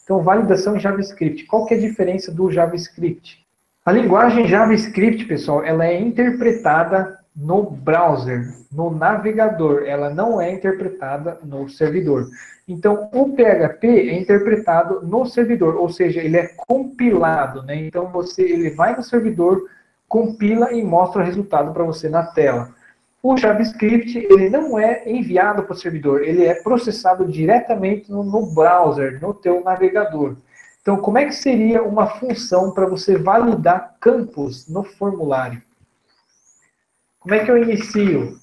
Então, validação em JavaScript. Qual que é a diferença do JavaScript? A linguagem JavaScript, pessoal, ela é interpretada no browser, no navegador. Ela não é interpretada no servidor. Então, o PHP é interpretado no servidor, ou seja, ele é compilado, né? Então, ele vai no servidor, compila e mostra o resultado para você na tela. O JavaScript, ele não é enviado para o servidor, ele é processado diretamente no browser, no teu navegador. Então, como é que seria uma função para você validar campos no formulário? Como é que eu inicio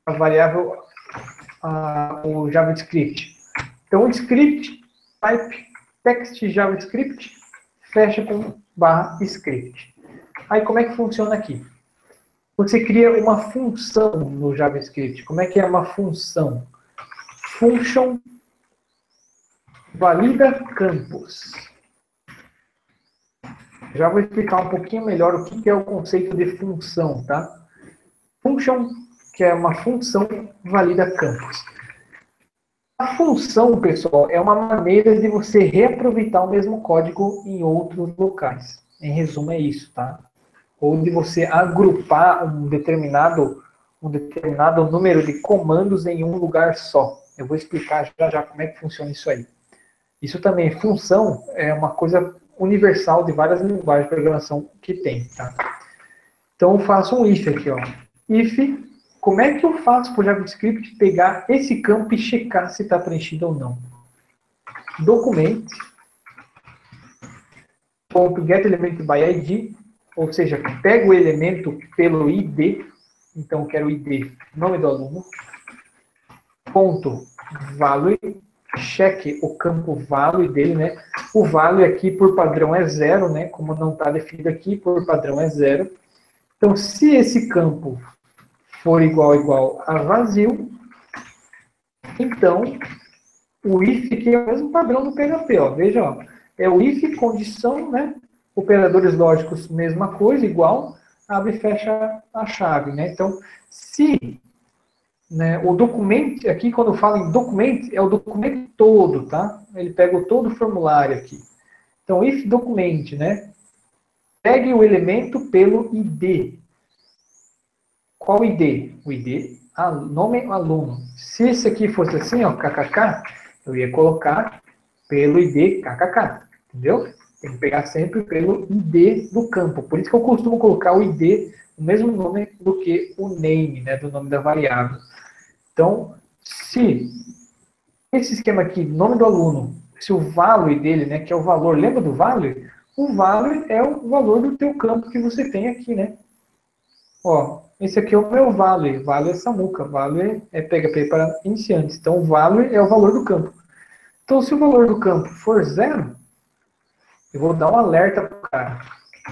a variável, o JavaScript? Então, o script, type, text JavaScript, fecha com /script. Aí, como é que funciona aqui? Você cria uma função no JavaScript. Como é que é uma função? Function valida campos. Já vou explicar um pouquinho melhor o que é o conceito de função, tá? Function, que é uma função, valida campos. A função, pessoal, é uma maneira de você reaproveitar o mesmo código em outros locais. Em resumo, é isso, tá? Ou de você agrupar um determinado número de comandos em um lugar só. Eu vou explicar já como é que funciona isso aí. Isso também, função é uma coisa universal de várias linguagens de programação que tem, tá? Então, eu faço um if aqui, ó. If, como é que eu faço para o JavaScript pegar esse campo e checar se está preenchido ou não? Document, .getElementById, ou seja, pego o elemento pelo ID, então eu quero o ID, nome do aluno, ponto value, cheque o campo value dele, né? O value aqui por padrão é 0, né? Como não está definido aqui, por padrão é 0. Então, se esse campo for igual a vazio, então o if aqui é o mesmo padrão do PHP, ó. Veja, ó, é o if condição, né? Operadores lógicos, mesma coisa, igual, abre e fecha a chave, né? Então, se, né, o documento, aqui quando eu falo em documento, é o documento todo, tá? Ele pega todo o formulário aqui. Então, if document, né? Pegue o elemento pelo ID. Qual ID? O ID, nome aluno. Se esse aqui fosse assim, ó, kkk, eu ia colocar pelo ID kkk, entendeu? Tem que pegar sempre pelo ID do campo. Por isso que eu costumo colocar o ID, o mesmo nome do que o name, né, do nome da variável. Então, se esse esquema aqui, nome do aluno, se o value dele, né, que é o valor, lembra do value? O value é o valor do teu campo que você tem aqui, né? Ó, esse aqui é o meu value. Value é Samuca. Value é PHP para iniciantes. Então, o value é o valor do campo. Então, se o valor do campo for 0, eu vou dar um alerta para o cara.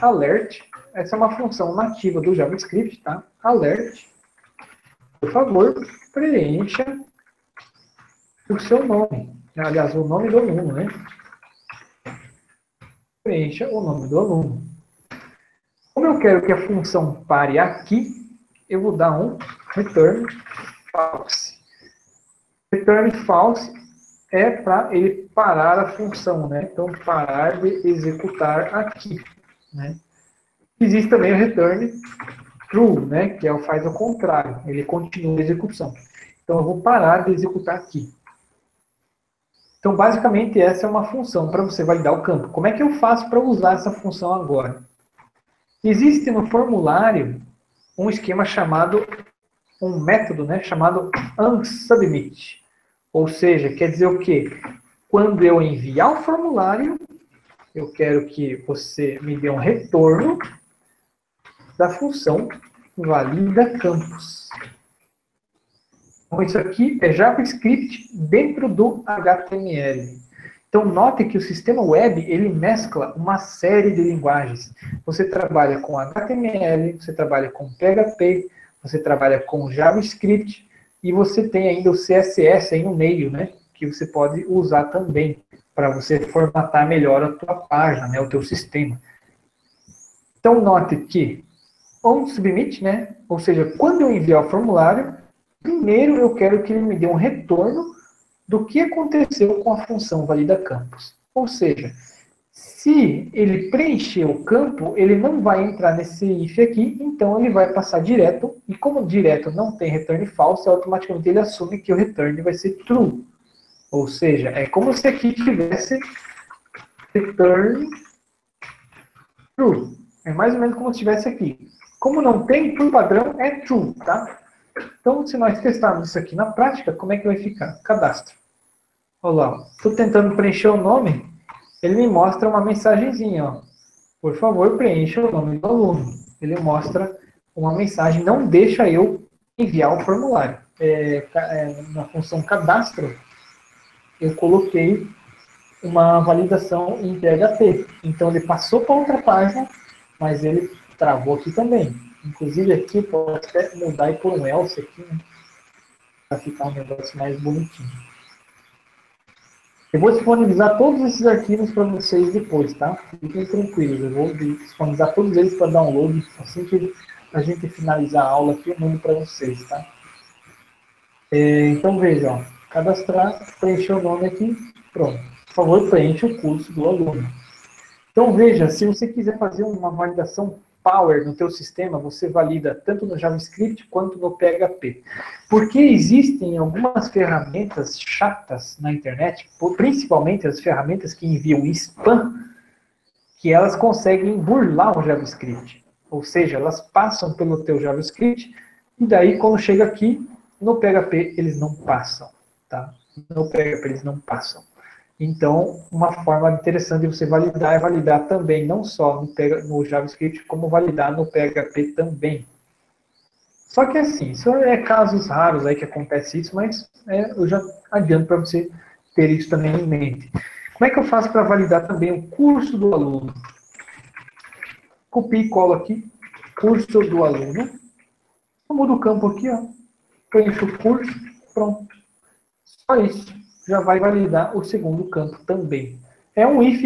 Alert, essa é uma função nativa do JavaScript, tá? Alert, por favor, preencha o seu nome. Aliás, o nome do aluno, né? Preencha o nome do aluno. Como eu quero que a função pare aqui, eu vou dar um return false. Return false é para ele parar a função, né? Então, parar de executar aqui, né? Existe também o return true, né? Que faz o contrário, ele continua a execução. Então, eu vou parar de executar aqui. Então, basicamente, essa é uma função para você validar o campo. Como é que eu faço para usar essa função agora? Existe no formulário um esquema chamado, um método, né, chamado onSubmit. Ou seja, quer dizer o quê? Quando eu enviar o formulário, eu quero que você me dê um retorno da função valida campos. Então, isso aqui é JavaScript dentro do HTML. Então, note que o sistema web, ele mescla uma série de linguagens. Você trabalha com HTML, você trabalha com PHP, você trabalha com JavaScript, e você tem ainda o CSS aí no meio, né? Que você pode usar também, para você formatar melhor a tua página, né? O teu sistema. Então, note que onSubmit, né? Ou seja, quando eu enviar o formulário, primeiro eu quero que ele me dê um retorno do que aconteceu com a função valida campos. Ou seja, se ele preencher o campo, ele não vai entrar nesse if aqui, então ele vai passar direto, e como direto não tem return false, automaticamente ele assume que o return vai ser true. Ou seja, é como se aqui tivesse return true. É mais ou menos como se tivesse aqui. Como não tem, por padrão, é true, tá? Então, se nós testarmos isso aqui na prática, como é que vai ficar? Cadastro. Olha lá, estou tentando preencher o nome, ele me mostra uma mensagenzinha, ó. Por favor, preencha o nome do aluno. Ele mostra uma mensagem, não deixa eu enviar o formulário. Na função cadastro, eu coloquei uma validação em PHP. Então, ele passou para outra página, mas ele travou aqui também. Inclusive, aqui pode até mudar e pôr um else aqui, né, para ficar um negócio mais bonitinho. Eu vou disponibilizar todos esses arquivos para vocês depois, tá? Fiquem tranquilos, eu vou disponibilizar todos eles para download. Assim que a gente finalizar a aula aqui, eu mando para vocês, tá? Então veja, ó, cadastrar, preencher o nome aqui, pronto. Por favor, preencha o curso do aluno. Então veja, se você quiser fazer uma validação Power no teu sistema, você valida tanto no JavaScript quanto no PHP. Porque existem algumas ferramentas chatas na internet, principalmente as ferramentas que enviam spam, que elas conseguem burlar o JavaScript. Ou seja, elas passam pelo teu JavaScript e daí quando chega aqui, no PHP eles não passam. Tá? No PHP eles não passam. Então, uma forma interessante de você validar é validar também, não só no JavaScript, como validar no PHP também. Só que assim, isso é casos raros aí que acontece isso, mas eu já adianto para você ter isso também em mente. Como é que eu faço para validar também o curso do aluno? Copio e colo aqui, curso do aluno. Eu mudo o campo aqui, ó. Preencho o curso, pronto. Só isso. Já vai validar o segundo campo também. É um if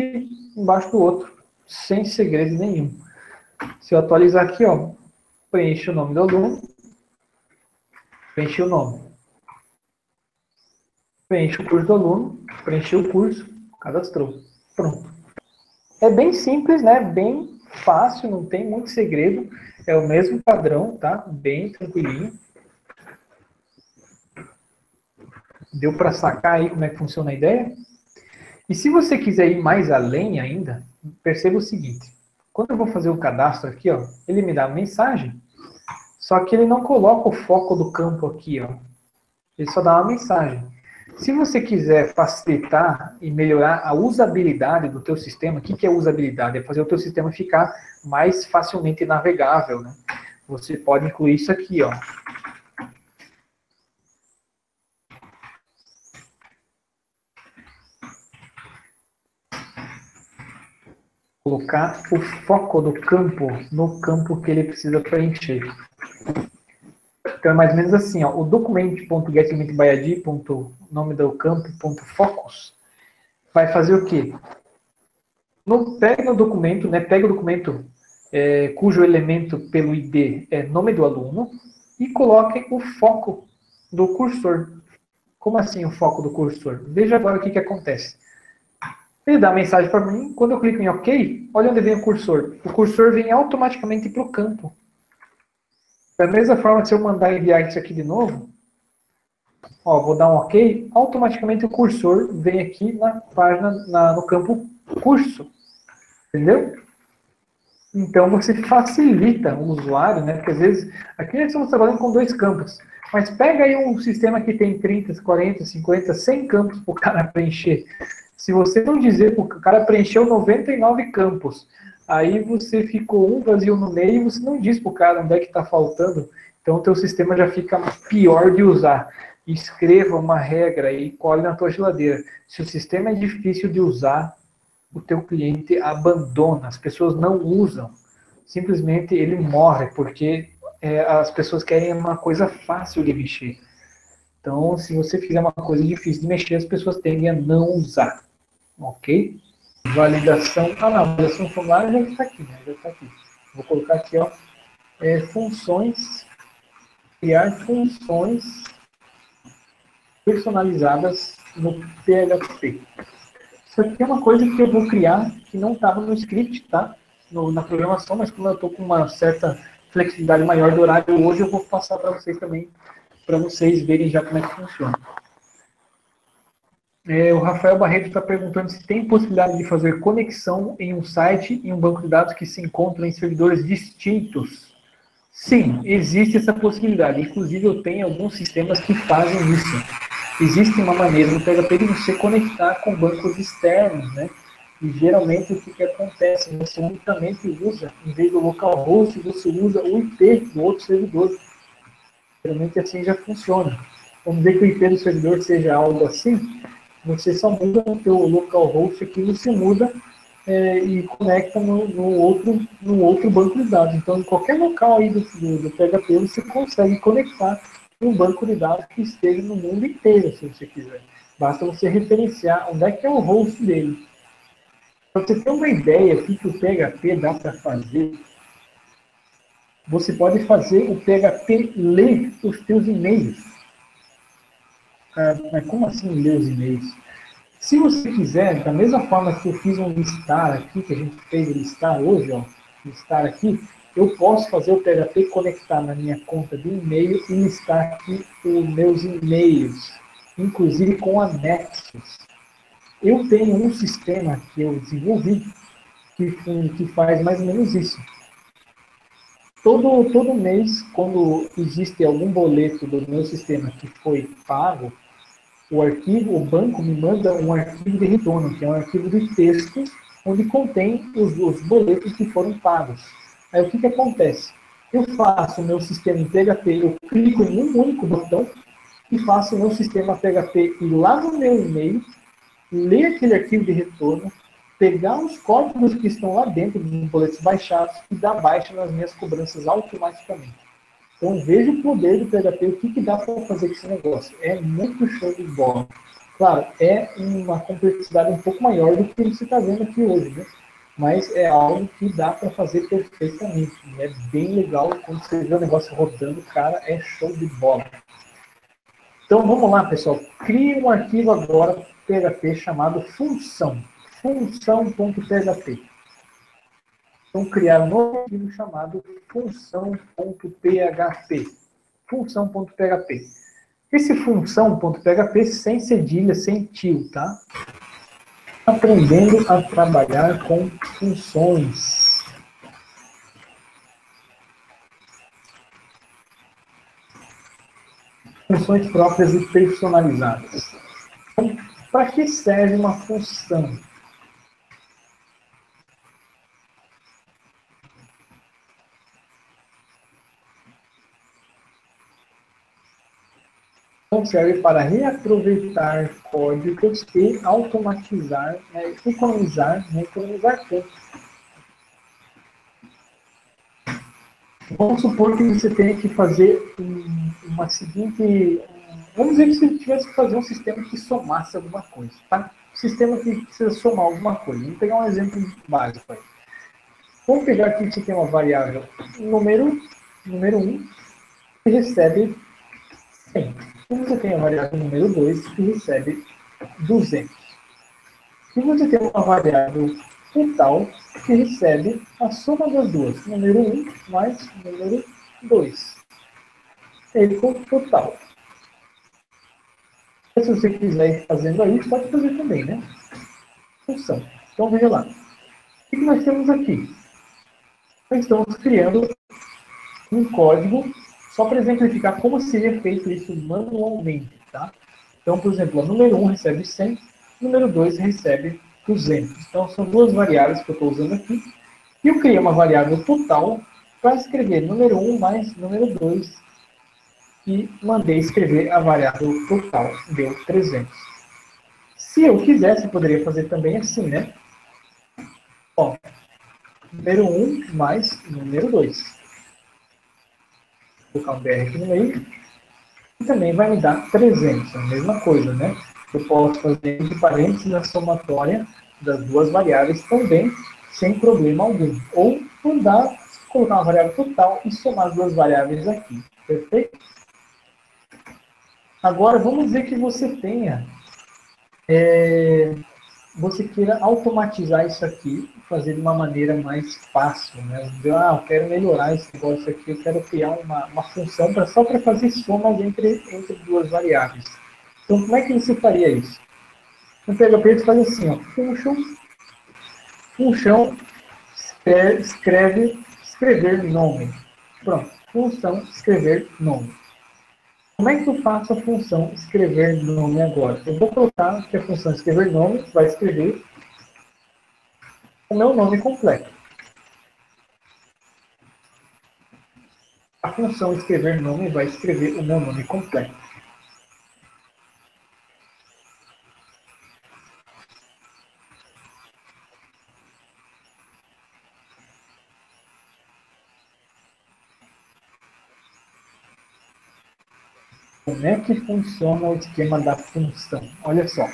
embaixo do outro, sem segredo nenhum. Se eu atualizar aqui, ó, preenche o nome do aluno, preenche o nome. Preenche o curso do aluno, preencheu o curso, cadastrou. Pronto. É bem simples, né? Bem fácil, não tem muito segredo. É o mesmo padrão, tá? Bem tranquilinho. Deu para sacar aí como é que funciona a ideia? E se você quiser ir mais além ainda, perceba o seguinte. Quando eu vou fazer o cadastro aqui, ó, ele me dá a mensagem, só que ele não coloca o foco do campo aqui, ó. Ele só dá uma mensagem. Se você quiser facilitar e melhorar a usabilidade do teu sistema, o que é usabilidade? É fazer o teu sistema ficar mais facilmente navegável, né? Você pode incluir isso aqui, ó. Colocar o foco do campo no campo que ele precisa preencher. Então é mais ou menos assim, ó, o documento.getElementById, nome do campo, .focus, vai fazer o quê? Pega o documento, né, pega o documento cujo elemento pelo ID é nome do aluno e coloque o foco do cursor. Como assim o foco do cursor? Veja agora o que acontece. Ele dá a mensagem para mim, quando eu clico em OK, olha onde vem o cursor. O cursor vem automaticamente para o campo. Da mesma forma que se eu mandar enviar isso aqui de novo, ó, vou dar um OK, automaticamente o cursor vem aqui na página, no campo curso. Entendeu? Então você facilita o usuário, né? Porque às vezes, aqui nós estamos trabalhando com 2 campos, mas pega aí um sistema que tem 30, 40, 50, 100 campos para o cara preencher. Se você não dizer que o cara preencheu 99 campos, aí você ficou um vazio no meio e você não diz para o cara onde é que está faltando, então o teu sistema já fica pior de usar. Escreva uma regra e colhe na tua geladeira. Se o sistema é difícil de usar, o teu cliente abandona, as pessoas não usam. Simplesmente ele morre, porque as pessoas querem uma coisa fácil de mexer. Então, se você fizer uma coisa difícil de mexer, as pessoas tendem a não usar. Ok? Validação. Ah, não, validação formulário já está aqui, né? Já está aqui. Vou colocar aqui, ó, funções, criar funções personalizadas no PHP. Isso aqui é uma coisa que eu vou criar que não estava no script, tá? Na programação, mas como eu estou com uma certa flexibilidade maior do horário hoje, eu vou passar para vocês também, para vocês verem já como é que funciona. O Rafael Barreto está perguntando se tem possibilidade de fazer conexão em um site e um banco de dados que se encontram em servidores distintos. Sim, existe essa possibilidade. Inclusive, eu tenho alguns sistemas que fazem isso. Existe uma maneira no PHP de você conectar com bancos externos, né? E geralmente o que acontece? Você unicamente usa, em vez do localhost, você usa o IP do outro servidor. Geralmente assim já funciona. Vamos dizer que o IP do servidor seja algo assim, você só muda o seu localhost aqui, você muda e conecta no outro banco de dados. Então, em qualquer local aí do PHP, você consegue conectar um banco de dados que esteja no mundo inteiro, se você quiser. Basta você referenciar onde é que é o host dele. Para você ter uma ideia do que o PHP dá para fazer, você pode fazer o PHP ler os seus e-mails. Mas como assim ler os e-mails? Se você quiser, da mesma forma que eu fiz um listar aqui, que a gente fez listar hoje, ó, listar aqui, eu posso fazer o PHP conectar na minha conta de e-mail e listar aqui os meus e-mails, inclusive com anexos. Eu tenho um sistema que eu desenvolvi que faz mais ou menos isso. Todo mês, quando existe algum boleto do meu sistema que foi pago, o banco me manda um arquivo de retorno, que é um arquivo de texto, onde contém os boletos que foram pagos. Aí o que acontece? Eu faço o meu sistema em PHP, eu clico em um único botão e faço o meu sistema PHP ir lá no meu e-mail, ler aquele arquivo de retorno, pegar os códigos que estão lá dentro dos boletos baixados e dar baixa nas minhas cobranças automaticamente. Então veja o poder do PHP, o que dá para fazer com esse negócio. É muito show de bola. Claro, é uma complexidade um pouco maior do que você está vendo aqui hoje, né? Mas é algo que dá para fazer perfeitamente. É bem legal quando você vê o negócio rodando, cara, é show de bola. Então vamos lá, pessoal. Crie um arquivo agora PHP chamado função. Função.php. Então, criar um novo arquivo chamado função.php. Função.php. Esse função.php sem cedilha, sem tio, tá? Aprendendo a trabalhar com funções. Funções próprias e personalizadas. Então, para que serve uma função? Serve para reaproveitar códigos e automatizar, economizar tempo. Vamos supor que você tenha que fazer uma seguinte... Vamos dizer que você tivesse que fazer um sistema que somasse alguma coisa, tá? Um sistema que precisa somar alguma coisa. Vamos pegar um exemplo básico aí. Vamos pegar aqui que você tem uma variável número 1, que recebe 100. E você tem a variável número 2, que recebe 200. E você tem uma variável total, que recebe a soma das duas, número 1 mais número 2. Igual total. Se você quiser ir fazendo aí, pode fazer também, né? Função. Então, veja lá. O que nós temos aqui? Nós estamos criando um código só para exemplificar como seria feito isso manualmente, tá? Então, por exemplo, o número 1 recebe 100, o número 2 recebe 200. Então, são duas variáveis que eu estou usando aqui. E eu criei uma variável total para escrever número 1 mais número 2 e mandei escrever a variável total, deu 300. Se eu quisesse, poderia fazer também assim, né? Ó, número 1 mais número 2. Vou colocar um BR aqui no meio. E também vai me dar 300, a mesma coisa, né? Eu posso fazer entre parênteses a somatória das duas variáveis também, sem problema algum. Ou mandar colocar uma variável total e somar as duas variáveis aqui. Perfeito? Agora, vamos dizer que você tenha você queira automatizar isso aqui, fazer de uma maneira mais fácil, né? Eu quero melhorar esse negócio aqui, eu quero criar uma função só para fazer somas entre duas variáveis. Então, como é que você faria isso? No PHP, você faz assim, ó, função escrever nome. Pronto, função escrever nome. Como é que eu faço a função escrever nome agora? Eu vou colocar que a função escrever nome vai escrever o meu nome completo. A função escrever nome vai escrever o meu nome completo. Como é que funciona o esquema da função? Olha só.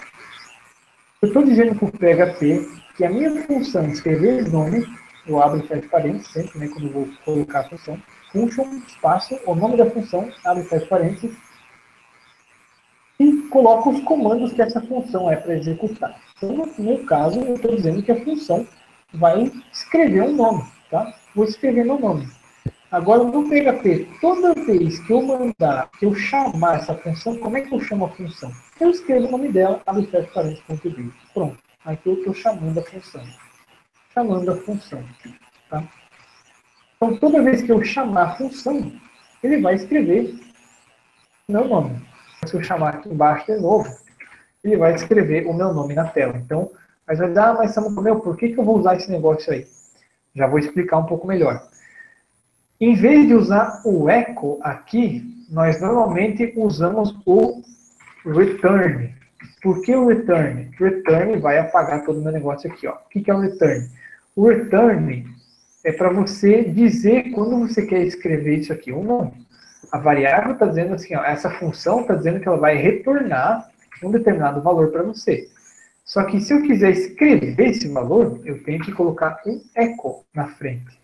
Eu estou dizendo para o PHP que a minha função escrever nome, eu abro e fecho parênteses sempre, né, quando eu vou colocar a função, function, espaço, o nome da função, abre e fecha parênteses, e coloco os comandos que essa função é para executar. Então, no meu caso, eu estou dizendo que a função vai escrever um nome, tá? Vou escrever meu nome. Agora, no PHP, toda vez que eu mandar, que eu chamar essa função, como é que eu chamo a função? Eu escrevo o nome dela, abre e fecha parênteses. Pronto. Aqui eu estou chamando a função. Chamando a função. Tá? Então, toda vez que eu chamar a função, ele vai escrever meu nome. Se eu chamar aqui embaixo de novo, ele vai escrever o meu nome na tela. Então, mas vai dizer, mas Samuel, por que eu vou usar esse negócio aí? Já vou explicar um pouco melhor. Em vez de usar o echo aqui, nós normalmente usamos o return. Por que o return? Return vai apagar todo o meu negócio aqui. Ó. O que é o return? O return é para você dizer quando você quer escrever isso aqui ou não. A variável está dizendo assim, ó, essa função está dizendo que ela vai retornar um determinado valor para você. Só que se eu quiser escrever esse valor, eu tenho que colocar um echo na frente.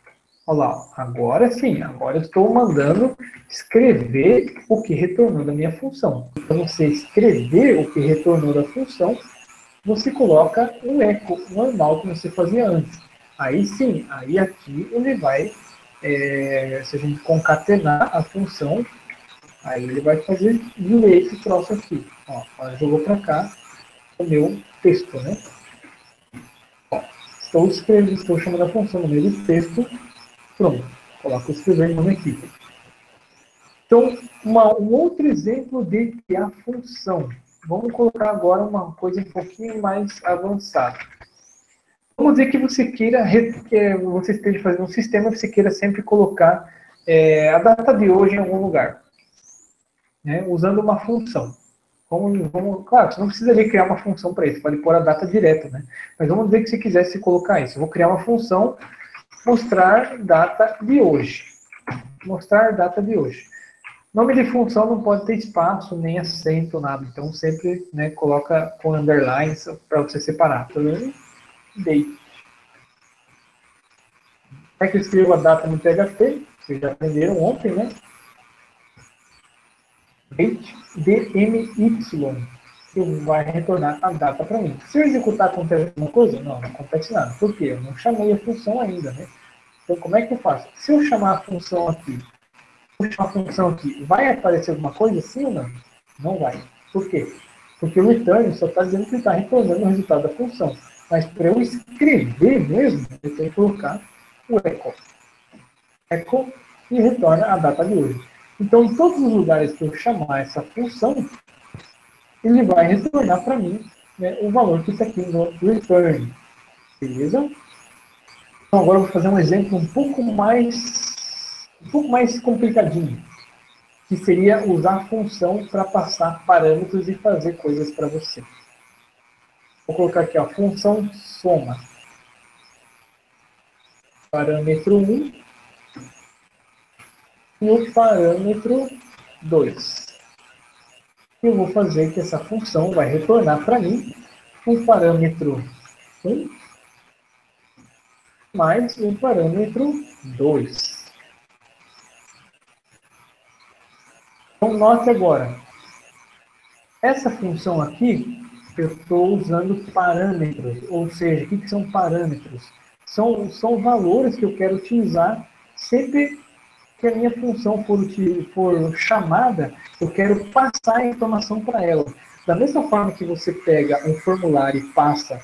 Olha lá, agora sim, agora eu estou mandando escrever o que retornou da minha função. Para você escrever o que retornou da função, você coloca um echo normal que você fazia antes. Aí sim, aí aqui ele vai, se a gente concatenar a função, aí ele vai fazer ler esse troço aqui. Ó, jogou para cá o meu texto, né? Ó, estou chamando a função no meio do texto. Pronto, coloco escrever nome aqui. Então, um outro exemplo de criar função. Vamos colocar agora uma coisa um pouquinho mais avançada. Vamos dizer que você queira, você esteja fazendo um sistema que você queira sempre colocar a data de hoje em algum lugar, né, usando uma função. Claro, você não precisaria criar uma função para isso, pode pôr a data direta, né? Mas vamos dizer que você quisesse colocar isso. Eu vou criar uma função mostrar data de hoje. Mostrar data de hoje. Nome de função não pode ter espaço, nem acento, nada. Então, sempre, né, coloca com underlines para você separar. Então, date. Como é que eu escrevo a data no PHP? Vocês já aprenderam ontem, né? Date, DMY, que vai retornar a data para mim. Se eu executar, acontece alguma coisa? Não, não acontece nada. Por quê? Eu não chamei a função ainda, né? Então, como é que eu faço? Se eu chamar a função aqui, vai aparecer alguma coisa, sim ou não? Não vai. Por quê? Porque o return só está dizendo que ele está retornando o resultado da função. Mas para eu escrever mesmo, eu tenho que colocar o echo. Echo e retorna a data de hoje. Então, em todos os lugares que eu chamar essa função, ele vai retornar para mim, né, o valor que está aqui no return. Beleza? Então, agora eu vou fazer um exemplo um pouco mais complicadinho, que seria usar a função para passar parâmetros e fazer coisas para você. Vou colocar aqui a função soma. Parâmetro 1 e o parâmetro 2. Eu vou fazer que essa função vai retornar para mim o parâmetro 1 mais o parâmetro 2. Então, note agora, essa função aqui, eu estou usando parâmetros, ou seja, o que são parâmetros? São valores que eu quero utilizar sempre que a minha função for chamada, eu quero passar a informação para ela. Da mesma forma que você pega um formulário e passa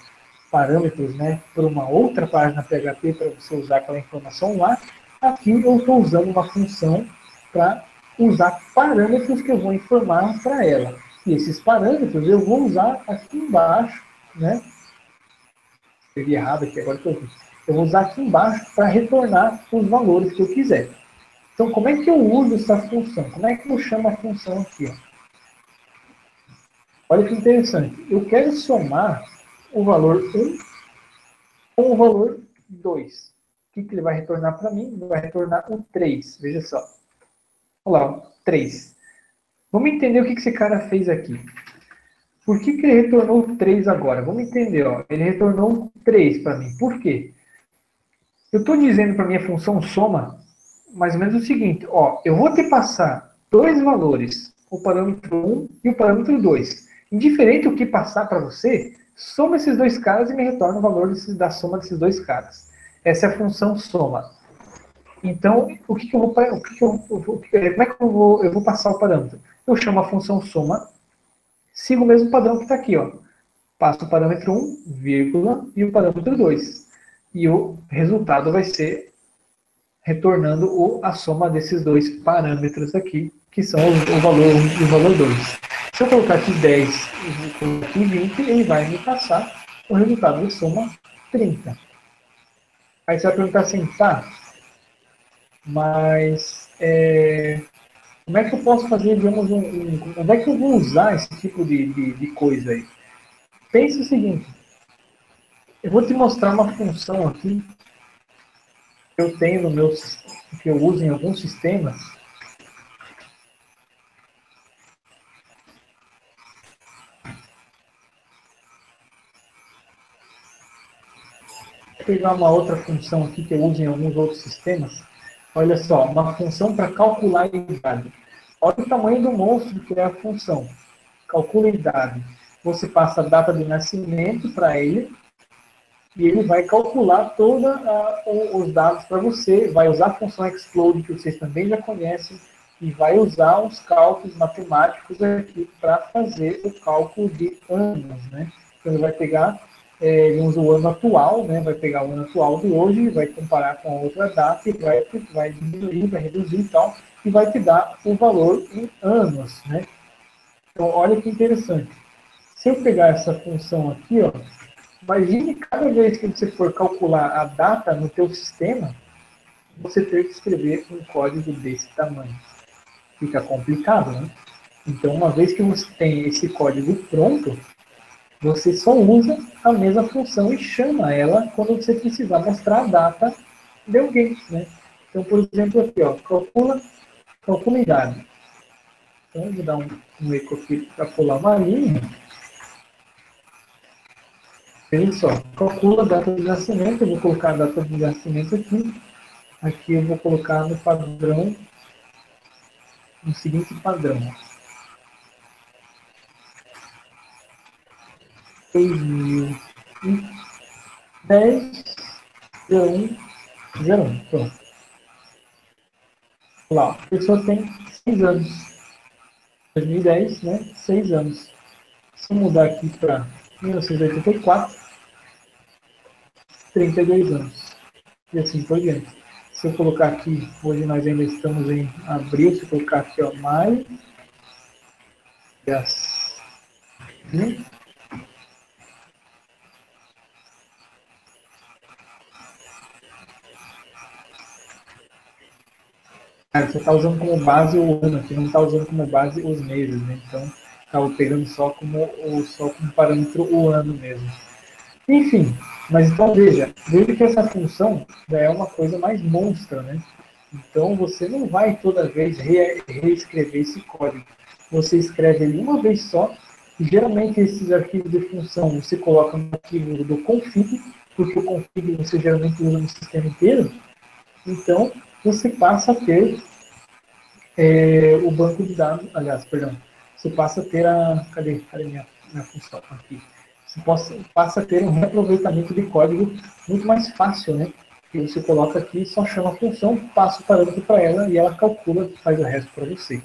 parâmetros, né, para uma outra página PHP para você usar aquela informação lá, aqui eu estou usando uma função para usar parâmetros que eu vou informar para ela. E esses parâmetros eu vou usar aqui embaixo, né? Escrevi errado aqui, agora que eu vi. Eu vou usar aqui embaixo para retornar os valores que eu quiser. Então, como é que eu uso essa função? Como é que eu chamo a função aqui? Ó? Olha que interessante. Eu quero somar o valor 1 com o valor 2. O que ele vai retornar para mim? Ele vai retornar o 3. Veja só. Olha lá, 3. Vamos entender o que esse cara fez aqui. Por que ele retornou 3 agora? Vamos entender. Ó. Ele retornou 3 para mim. Por quê? Eu estou dizendo para minha função soma mais ou menos o seguinte. Ó, eu vou te passar dois valores, o parâmetro 1 e o parâmetro 2. Indiferente do que passar para você, soma esses dois caras e me retorna o valor da soma desses dois caras. Essa é a função soma. Então, como é que eu vou passar o parâmetro? Eu chamo a função soma, sigo o mesmo padrão que está aqui, ó. Passo o parâmetro 1, vírgula, e o parâmetro 2. E o resultado vai ser retornando a soma desses dois parâmetros aqui, que são o valor 1 e o valor 2. Se eu colocar aqui 10 e colocar aqui 20, ele vai me passar o resultado de soma 30. Aí você vai perguntar assim, tá, mas como é que eu posso fazer, digamos, onde é que eu vou usar esse tipo de coisa aí? Pense o seguinte, eu vou te mostrar uma função aqui que eu tenho no meu, que eu uso em alguns sistemas. Vou pegar uma outra função aqui que eu uso em alguns outros sistemas. Olha só, uma função para calcular a idade. Olha o tamanho do monstro que é a função. Calcula a idade. Você passa a data de nascimento para ele e ele vai calcular todos os dados para você. Vai usar a função explode, que vocês também já conhecem, e vai usar os cálculos matemáticos aqui para fazer o cálculo de anos. Né? Então, ele vai pegar ele usa o ano atual, né? Vai pegar o ano atual de hoje, vai comparar com a outra data e vai diminuir, vai reduzir e tal, e vai te dar o valor em anos, né? Então, olha que interessante. Se eu pegar essa função aqui, ó, imagine cada vez que você for calcular a data no teu sistema, você ter que escrever um código desse tamanho. Fica complicado, né? Então, uma vez que você tem esse código pronto, você só usa a mesma função e chama ela quando você precisar mostrar a data de alguém. Né? Então, por exemplo, aqui, ó, calcula a idade. Então, eu vou dar um eco aqui para pular uma linha. Veja só, calcula a data de nascimento, eu vou colocar a data de nascimento aqui. Aqui eu vou colocar no padrão, no seguinte padrão. 2010, 01. Pronto. Lá, a pessoa tem 6 anos. 2010, né? 6 anos. Se eu mudar aqui para 1984, 32 anos. E assim por diante. Se eu colocar aqui, hoje nós ainda estamos em abril, se eu colocar aqui, ó, maio, junho, você está usando como base o ano, aqui não está usando como base os meses, né? Então, estava pegando só como parâmetro o ano mesmo. Enfim, mas então veja que essa função já é uma coisa mais monstra, né? Então você não vai toda vez reescrever esse código. Você escreve ele uma vez só, e geralmente esses arquivos de função você coloca no arquivo do config, porque o config você geralmente usa no sistema inteiro, então você passa a ter o banco de dados, aliás, perdão, você passa a ter cadê minha na função aqui. Você passa a ter um reaproveitamento de código muito mais fácil, né? Que você coloca aqui, só chama a função, passa o parâmetro para ela e ela calcula e faz o resto para você.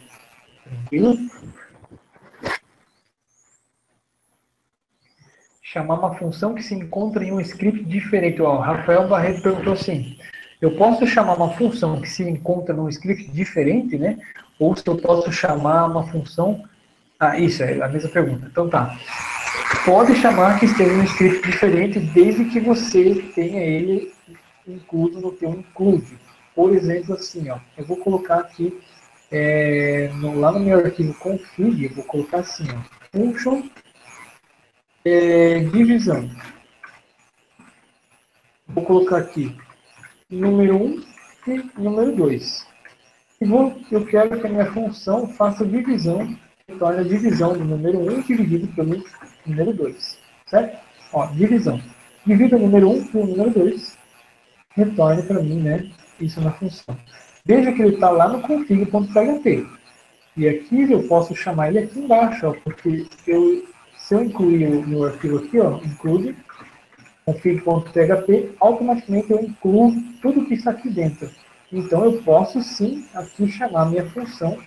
Tranquilo? Chamar uma função que se encontra em um script diferente. Ó, o Rafael Barreto perguntou assim, eu posso chamar uma função que se encontra num script diferente, né? Ou se eu posso chamar uma função... Ah, isso, é a mesma pergunta. Então tá. Pode chamar que esteja em um script diferente, desde que você tenha ele incluso no teu include. Por exemplo, assim, ó, eu vou colocar aqui, lá no meu arquivo config, eu vou colocar assim, ó, function divisão. Vou colocar aqui número 1 e número 2. Eu quero que a minha função faça divisão, retorne a divisão do número 1 dividido pelo número 2. Certo? Ó, divisão. Divida o número 1 pelo número 2. Retorne para mim, né? Isso na função. Veja que ele está lá no config.php. E aqui eu posso chamar ele aqui embaixo, ó, porque se eu incluir o meu arquivo aqui, ó, include config.php, automaticamente eu incluo tudo que está aqui dentro. Então eu posso sim aqui chamar minha função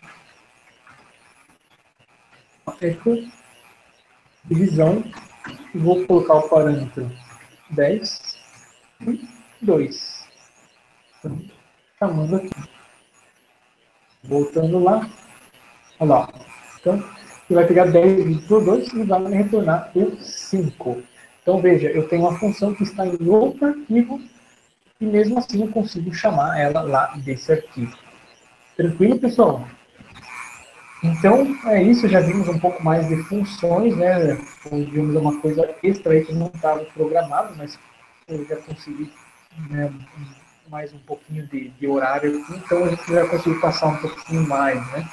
echo divisão e vou colocar o parâmetro 10 e 2. Então, chamando aqui. Voltando lá. Olha lá. Então, você vai pegar 10 dividido por 2 e vai me retornar o 5. Então, veja, eu tenho uma função que está em outro arquivo e mesmo assim eu consigo chamar ela lá desse arquivo. Tranquilo, pessoal? Então, é isso. Já vimos um pouco mais de funções, né? Vimos uma coisa extra aí que não estava programado, mas eu já consegui, né, mais um pouquinho de horário aqui, então a gente já conseguiu passar um pouquinho mais, né?